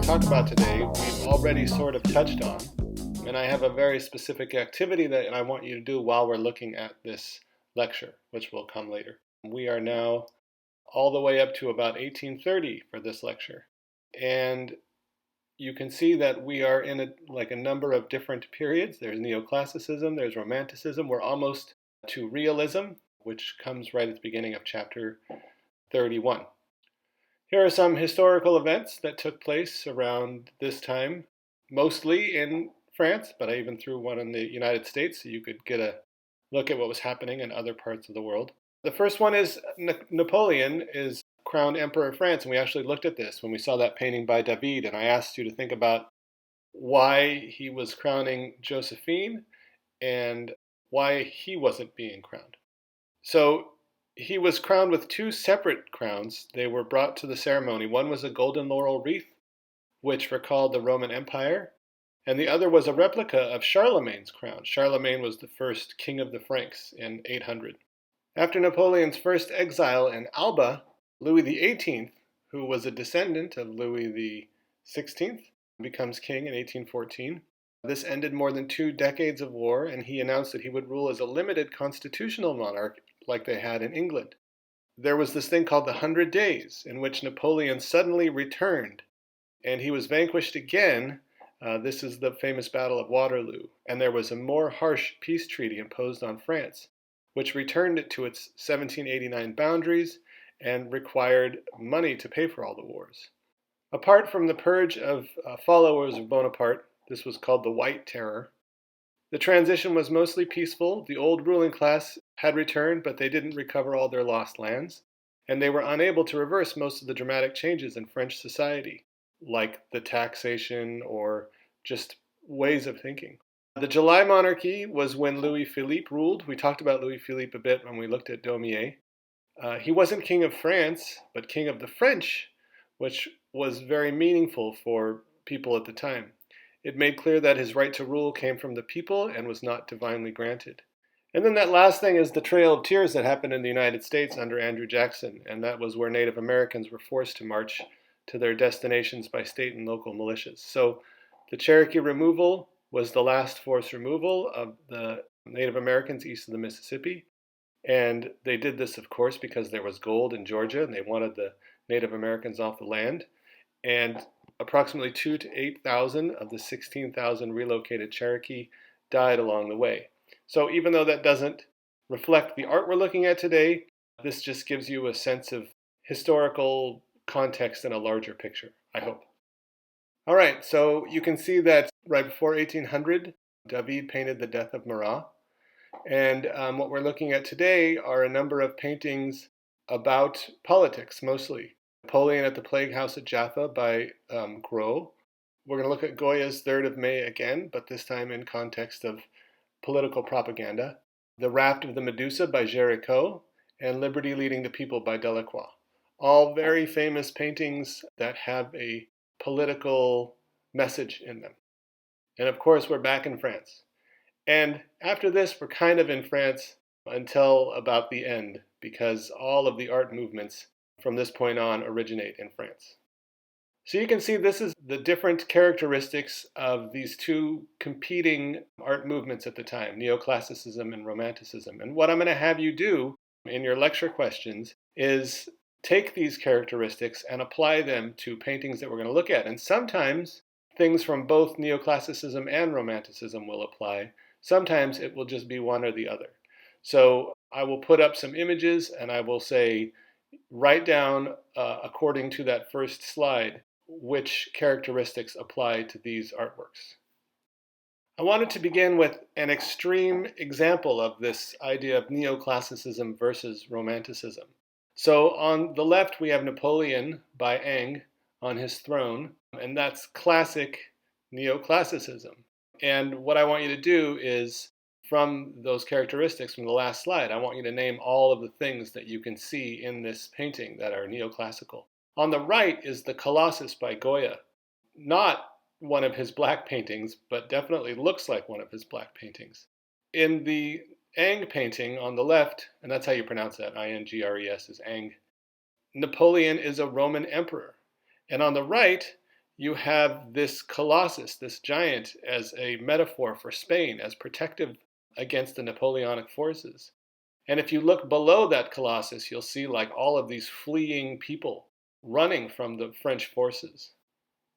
talk about today, we've already sort of touched on, and I have a very specific activity that I want you to do while we're looking at this lecture, which will come later. We are now all the way up to about 1830 for this lecture, and you can see that we are in a number of different periods. There's neoclassicism, there's romanticism, we're almost to realism, which comes right at the beginning of chapter 31. Here are some historical events that took place around this time, mostly in France, but I even threw one in the United States so you could get a look at what was happening in other parts of the world. The first one is Napoleon is crowned Emperor of France, and we actually looked at this when we saw that painting by David, and I asked you to think about why he was crowning Josephine and why he wasn't being crowned. So he was crowned with two separate crowns. They were brought to the ceremony. One was a golden laurel wreath, which recalled the Roman Empire, and the other was a replica of Charlemagne's crown. Charlemagne was the first king of the Franks in 800. After Napoleon's first exile in Alba, Louis XVIII, who was a descendant of Louis XVI, becomes king in 1814. This ended more than 2 decades of war, and he announced that he would rule as a limited constitutional monarch like they had in England. There was this thing called the 100 Days, in which Napoleon suddenly returned, and he was vanquished again. This is the famous Battle of Waterloo, and there was a more harsh peace treaty imposed on France, which returned it to its 1789 boundaries and required money to pay for all the wars. Apart from the purge of followers of Bonaparte, this was called the White Terror. The transition was mostly peaceful. The old ruling class had returned, but they didn't recover all their lost lands, and they were unable to reverse most of the dramatic changes in French society, like the taxation or just ways of thinking. The July monarchy was when Louis Philippe ruled. We talked about Louis Philippe a bit when we looked at Daumier. He wasn't king of France, but king of the French, which was very meaningful for people at the time. It made clear that his right to rule came from the people and was not divinely granted. And then that last thing is the Trail of Tears that happened in the United States under Andrew Jackson, and that was where Native Americans were forced to march to their destinations by state and local militias. So the Cherokee removal was the last forced removal of the Native Americans east of the Mississippi, and they did this, of course, because there was gold in Georgia, and they wanted the Native Americans off the land, and approximately 2,000 to 8,000 of the 16,000 relocated Cherokee died along the way. So even though that doesn't reflect the art we're looking at today, this just gives you a sense of historical context in a larger picture, I hope. All right, so you can see that right before 1800, David painted the Death of Marat. And what we're looking at today are a number of paintings about politics, mostly. Napoleon at the Plague House at Jaffa by Gros. We're going to look at Goya's 3rd of May again, but this time in context of political propaganda. The Raft of the Medusa by Géricault, and Liberty Leading the People by Delacroix. All very famous paintings that have a political message in them. And of course, we're back in France. And after this, we're kind of in France until about the end, because all of the art movements from this point on originate in France. So you can see this is the different characteristics of these two competing art movements at the time, neoclassicism and romanticism. And what I'm going to have you do in your lecture questions is take these characteristics and apply them to paintings that we're going to look at. And sometimes things from both neoclassicism and romanticism will apply. Sometimes it will just be one or the other. So I will put up some images and I will say, write down, according to that first slide, which characteristics apply to these artworks. I wanted to begin with an extreme example of this idea of neoclassicism versus romanticism. So on the left, we have Napoleon by Ingres on his throne, and that's classic neoclassicism. And what I want you to do is, from those characteristics from the last slide, I want you to name all of the things that you can see in this painting that are neoclassical. On the right is the Colossus by Goya. Not one of his black paintings, but definitely looks like one of his black paintings. In the Ingres painting on the left, and that's how you pronounce that, Ingres is Ingres, Napoleon is a Roman emperor. And on the right, you have this colossus, this giant, as a metaphor for Spain, as protective against the Napoleonic forces. And if you look below that colossus, you'll see like all of these fleeing people running from the French forces.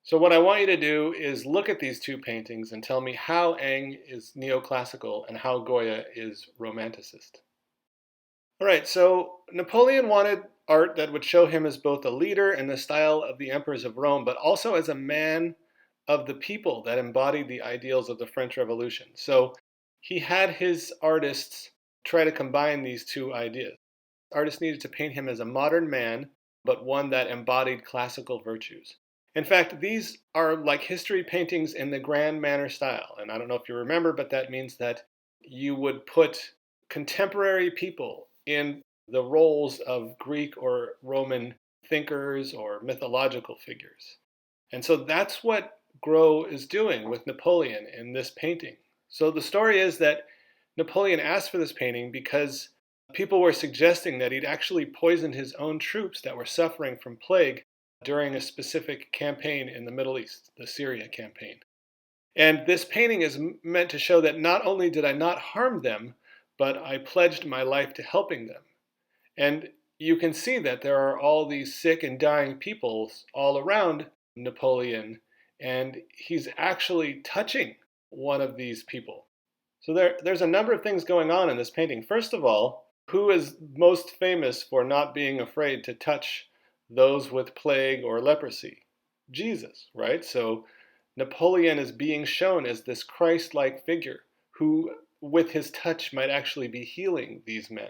So what I want you to do is look at these two paintings and tell me how Eng is neoclassical and how Goya is romanticist. All right, so Napoleon wanted art that would show him as both a leader in the style of the emperors of Rome, but also as a man of the people that embodied the ideals of the French Revolution. So he had his artists try to combine these two ideas. Artists needed to paint him as a modern man, but one that embodied classical virtues. In fact, these are like history paintings in the grand manner style. And I don't know if you remember, but that means that you would put contemporary people in the roles of Greek or Roman thinkers or mythological figures. And so that's what Gros is doing with Napoleon in this painting. So the story is that Napoleon asked for this painting because people were suggesting that he'd actually poisoned his own troops that were suffering from plague during a specific campaign in the Middle East, the Syria campaign. And this painting is meant to show that not only did I not harm them, but I pledged my life to helping them. And you can see that there are all these sick and dying people all around Napoleon, and he's actually touching one of these people. So there's a number of things going on in this painting. First of all, who is most famous for not being afraid to touch those with plague or leprosy? Jesus, right? So Napoleon is being shown as this Christ-like figure who, with his touch, might actually be healing these men.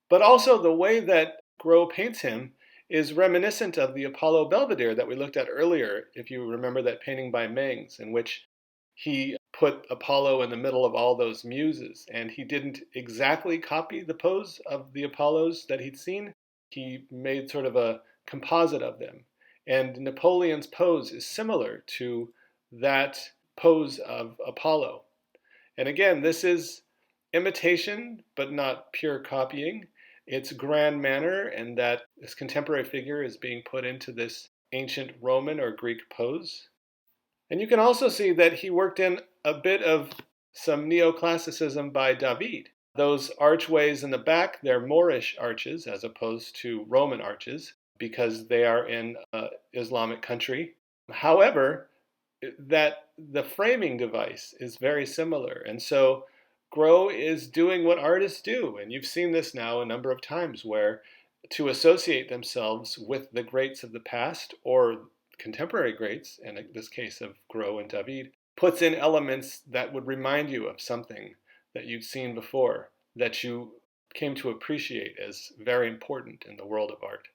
But also the way that Gros paints him is reminiscent of the Apollo Belvedere that we looked at earlier, if you remember that painting by Mengs, in which he put Apollo in the middle of all those muses, and he didn't exactly copy the pose of the Apollos that he'd seen. He made sort of a composite of them. And Napoleon's pose is similar to that pose of Apollo. And again, this is imitation, but not pure copying. It's grand manner, and that this contemporary figure is being put into this ancient Roman or Greek pose. And you can also see that he worked in a bit of some neoclassicism by David. Those archways in the back, they're Moorish arches as opposed to Roman arches because they are in an Islamic country. However, that the framing device is very similar. And so Gros is doing what artists do. And you've seen this now a number of times where to associate themselves with the greats of the past or contemporary greats, in this case of Gros and David, puts in elements that would remind you of something that you'd seen before, that you came to appreciate as very important in the world of art.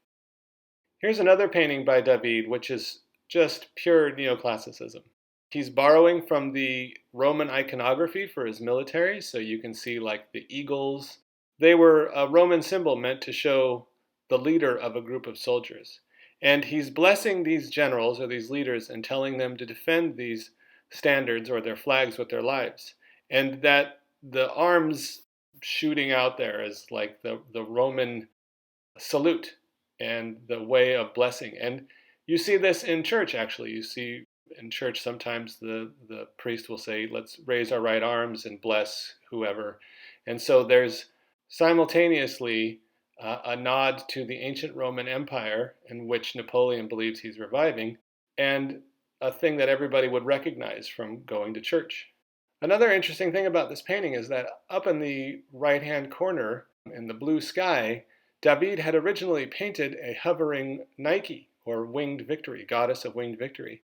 Here's another painting by David, which is just pure neoclassicism. He's borrowing from the Roman iconography for his military, so you can see like the eagles. They were a Roman symbol meant to show the leader of a group of soldiers. And he's blessing these generals or these leaders and telling them to defend these standards or their flags with their lives. And that the arms shooting out there is like the Roman salute and the way of blessing. And you see this in church, actually. You see in church sometimes the priest will say, let's raise our right arms and bless whoever. And so there's simultaneously a nod to the ancient Roman Empire in which Napoleon believes he's reviving, and a thing that everybody would recognize from going to church. Another interesting thing about this painting is that up in the right-hand corner in the blue sky, David had originally painted a hovering Nike, or winged victory, goddess of winged victory.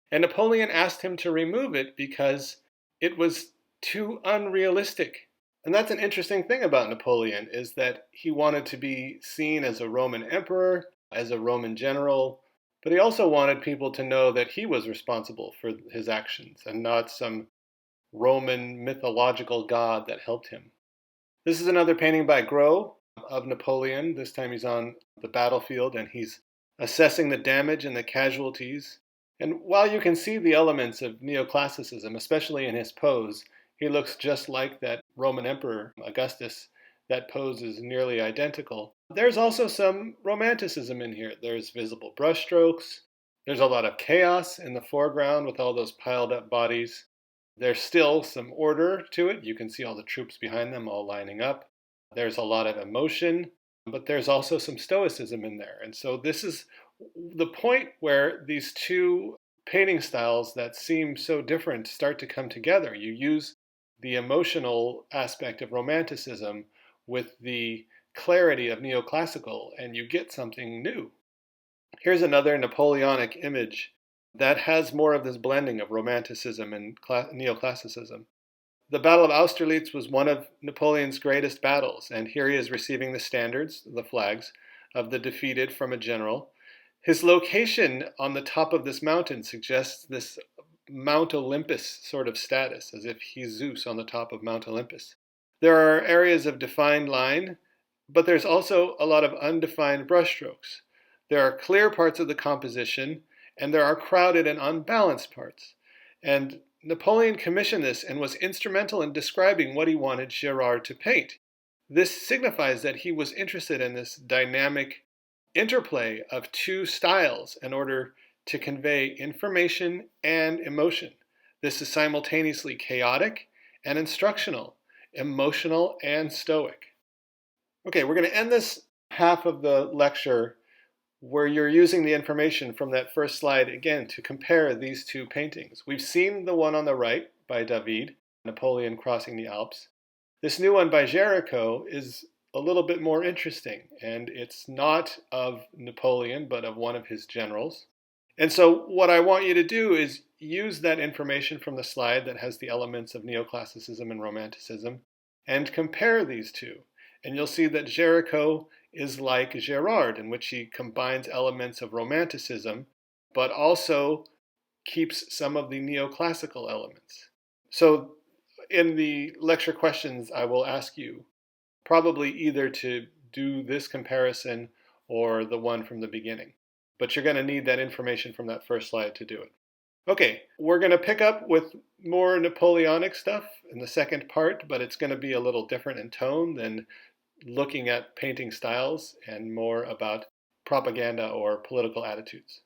And Napoleon asked him to remove it because it was too unrealistic. And that's an interesting thing about Napoleon, is that he wanted to be seen as a Roman emperor, as a Roman general, but he also wanted people to know that he was responsible for his actions and not some Roman mythological god that helped him. This is another painting by Gros of Napoleon. This time he's on the battlefield and he's assessing the damage and the casualties. And while you can see the elements of neoclassicism, especially in his pose, he looks just like that Roman emperor, Augustus. That pose is nearly identical. There's also some romanticism in here. There's visible brushstrokes. There's a lot of chaos in the foreground with all those piled up bodies. There's still some order to it. You can see all the troops behind them all lining up. There's a lot of emotion, but there's also some stoicism in there. And so this is the point where these two painting styles that seem so different start to come together. You use the emotional aspect of Romanticism with the clarity of neoclassical, and you get something new. Here's another Napoleonic image that has more of this blending of Romanticism and neoclassicism. The Battle of Austerlitz was one of Napoleon's greatest battles, and here he is receiving the standards, the flags, of the defeated from a general. His location on the top of this mountain suggests this Mount Olympus sort of status, as if he's Zeus on the top of Mount Olympus. There are areas of defined line, but there's also a lot of undefined brushstrokes. There are clear parts of the composition, and there are crowded and unbalanced parts. And Napoleon commissioned this and was instrumental in describing what he wanted Gérard to paint. This signifies that he was interested in this dynamic interplay of two styles in order to convey information and emotion. This is simultaneously chaotic and instructional, emotional and stoic. Okay, we're going to end this half of the lecture where you're using the information from that first slide again to compare these two paintings. We've seen the one on the right by David, Napoleon crossing the Alps. This new one by Géricault is a little bit more interesting, and it's not of Napoleon, but of one of his generals. And so what I want you to do is use that information from the slide that has the elements of neoclassicism and Romanticism and compare these two. And you'll see that Géricault is like Gérard, in which he combines elements of Romanticism, but also keeps some of the neoclassical elements. So in the lecture questions, I will ask you probably either to do this comparison or the one from the beginning. But you're going to need that information from that first slide to do it. Okay, we're going to pick up with more Napoleonic stuff in the second part, but it's going to be a little different in tone than looking at painting styles and more about propaganda or political attitudes.